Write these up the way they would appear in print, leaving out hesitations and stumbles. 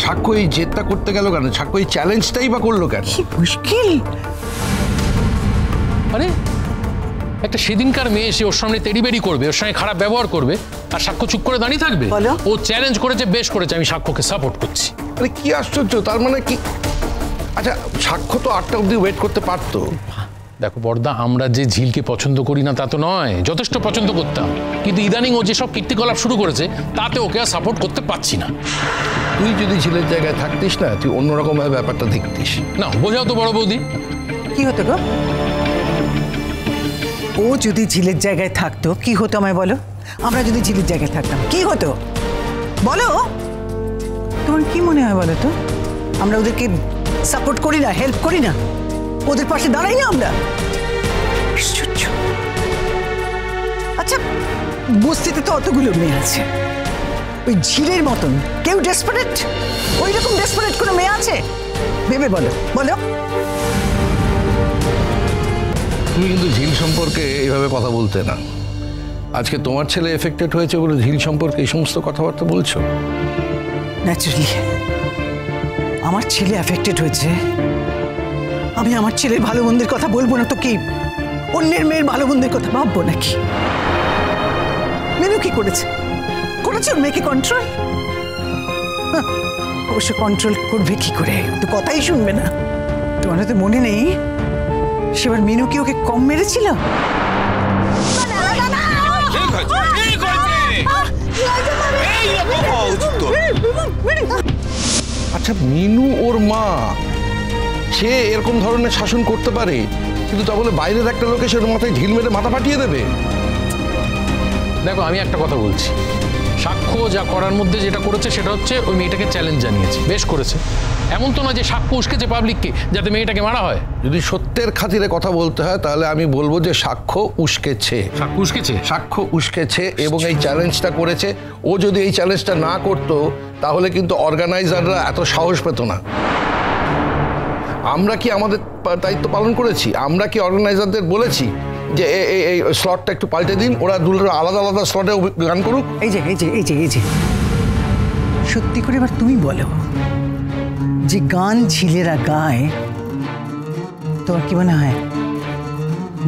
সাক্ষ্য এই জেদটা করতে গেল কেন? সাক্ষ্য এই চ্যালেঞ্জটাই বা করলো কেন? কি মুশকিল! আরে একটা সেদিনকার মেয়ে এসে ওর সামনে তেড়িবেড়ি করবে, ওর সঙ্গে খারাপ ব্যবহার করবে, আর সাক্ষ্য চুপ করে দাঁড়িয়ে থাকবে? ও চ্যালেঞ্জ করেছে, বেশ করেছে, আমি সাক্ষ্যকে সাপোর্ট করছি। আরে কি আশ্চর্য! তার মানে কি? আচ্ছা, সাক্ষ্য তো 8টা অবধি ওয়েট করতে পারতো। দেখো বর্দা, আমরা যে ঝিলকে পছন্দ করি না তা তো নয়, যথেষ্ট পছন্দ করতাম, কিন্তু ইদানিং ও যেসব কীর্তিকলাপ শুরু করেছে তাতে ওকে আর সাপোর্ট করতে পারছি না। তুই যদি ঝিলের জায়গায় থাকতিস না, তুই অন্যরকম ভাবে ব্যাপারটা দেখতিস। না, বোঝাও তো বড় বৌদি। কি হতো গো? ও যদি ঝিলের জায়গায় থাকতো কি হতো আমায় বলো? আমরা যদি ঝিলের জায়গায় থাকতাম কি হতো বলো? তোমার কি মনে হয় বলো তো? আমরা ওদেরকে সাপোর্ট করি না, হেল্প করি না, ওদের পাশে দাঁড়াই না আমরা? আচ্ছা, বস্তিতে তো অতগুলো মেয়ে আছে, ওই ঝিলের মতন কেউ ডেসপারেট, ওই রকম ডেসপারেট কোনো মেয়ে আছে? ভেবে বলো বলো। তুমি কিন্তু ঝিল সম্পর্কে এইভাবে কথা বলতে না। আজকে তোমার ছেলে এফেক্টেড হয়েছে বলে ঝিল সম্পর্কে এই সমস্ত কথাবার্তা বলছো? ন্যাচারালি আমার ছেলে এফেক্টেড হয়েছে, আমি আমার ছেলের ভালো মন্দের কথা বলবো না তো কি অন্যের মেয়ের ভালো মন্দের কথা ভাববো নাকি? মেনু কি করেছে? করেছে ওর মেয়েকে কন্ট্রোল? অবশ্য কন্ট্রোল করবে কি করে, তো কথাই শুনবে না। তোমার তো মনে নেই সেবার মিনু কি ওকে কম মেরেছিল? আচ্ছা, মিনু ওর মা, সে এরকম ধরনের শাসন করতে পারে, কিন্তু তা বলে বাইরের একটা লোকে সে মাথায় ঢিল মেরে মাথা ফাটিয়ে দেবে? দেখো, আমি একটা কথা বলছি, সাক্ষ্য যা করার মধ্যে যেটা করেছে সেটা হচ্ছে ওই মেয়েটাকে চ্যালেঞ্জ জানিয়েছে, বেশ করেছে। এমন তো না যে সাক্ষ্য উস্কেছে পাবলিককে যাতে মেয়েটাকে মারা হয়। যদি সত্যের খাতিরে কথা বলতে হয় তাহলে আমি বলবো যে সাক্ষ্য উস্কেছে। সাক্ষ্য উস্কেছে? সাক্ষ্য উস্কেছে এবং এই চ্যালেঞ্জটা করেছে। ও যদি এই চ্যালেঞ্জটা না করতো তাহলে কিন্তু অর্গানাইজাররা এত সাহস পেত না। আমরা কি আমাদের দায়িত্ব পালন করেছি? আমরা কি অর্গানাইজারদের বলেছি যে এই স্লটটা একটু পাল্টে দিন, ওরা দুটো আলাদা আলাদা স্লটে গান করুক? এই যে এই যে এই যে এই যে সত্যি করে এবার তুমি বলো, যে গান ঝিলেরা গায়, তোমার কি মনে হয়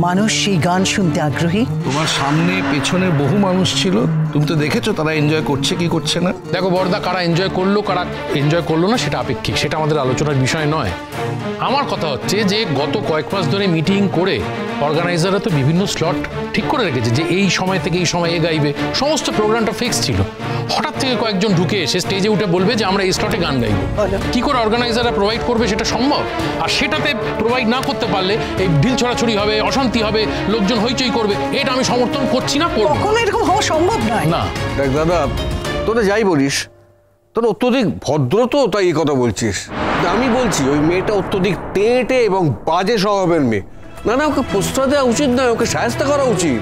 মানুষ সেই গান শুনতে আগ্রহী? তোমার সামনে পেছনে বহু মানুষ ছিল, তুমি তো দেখেছো তারা এনজয় করছে কি করছে না। দেখো বর্দা, কারা এনজয় করলো কারা এনজয় করলো না সেটা আপেক্ষিক, সেটা আমাদের আলোচনার বিষয় নয়। আমার কথা হচ্ছে যে গত কয়েক মাস ধরে মিটিং করে অর্গানাইজাররা তো বিভিন্ন স্লট ঠিক করে রেখেছে যে এই সময় থেকে এই সময় এ গাইবে, সমস্ত প্রোগ্রামটা ফিক্স ছিল। হঠাৎ থেকে কয়েকজন ঢুকে এসে স্টেজে উঠে বলবে যে আমরা এই স্লটে গান গাইব, কি করে অর্গানাইজাররা প্রোভাইড করবে সেটা সম্ভব? আর সেটাতে প্রোভাইড না করতে পারলে এই ঢিল ছড়াছড়ি হবে, অশান্তি হবে, লোকজন হইচই করবে, এটা আমি সমর্থন করছি না, করব কখনো এরকম হওয়া সম্ভব নয়। না। দেখ দাদা, তোরা যাই বলিস, তোরা অত্যধিক ভদ্র তো, তাই এই কথা বলছিস। আমি বলছি ওই মেয়েটা অত্যধিক টেঁটে এবং বাজে স্বভাবের মেয়ে। না না, ওকে প্রশ্রয় দেওয়া উচিত নয়, ওকে সাহায্য করা উচিত।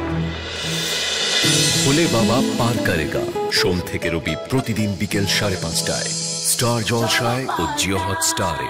ভোলে বাবা পার করেগা, সোম থেকে রবি প্রতিদিন বিকেল 5:30টায় স্টার জলসায় ও জিও হটস্টারে।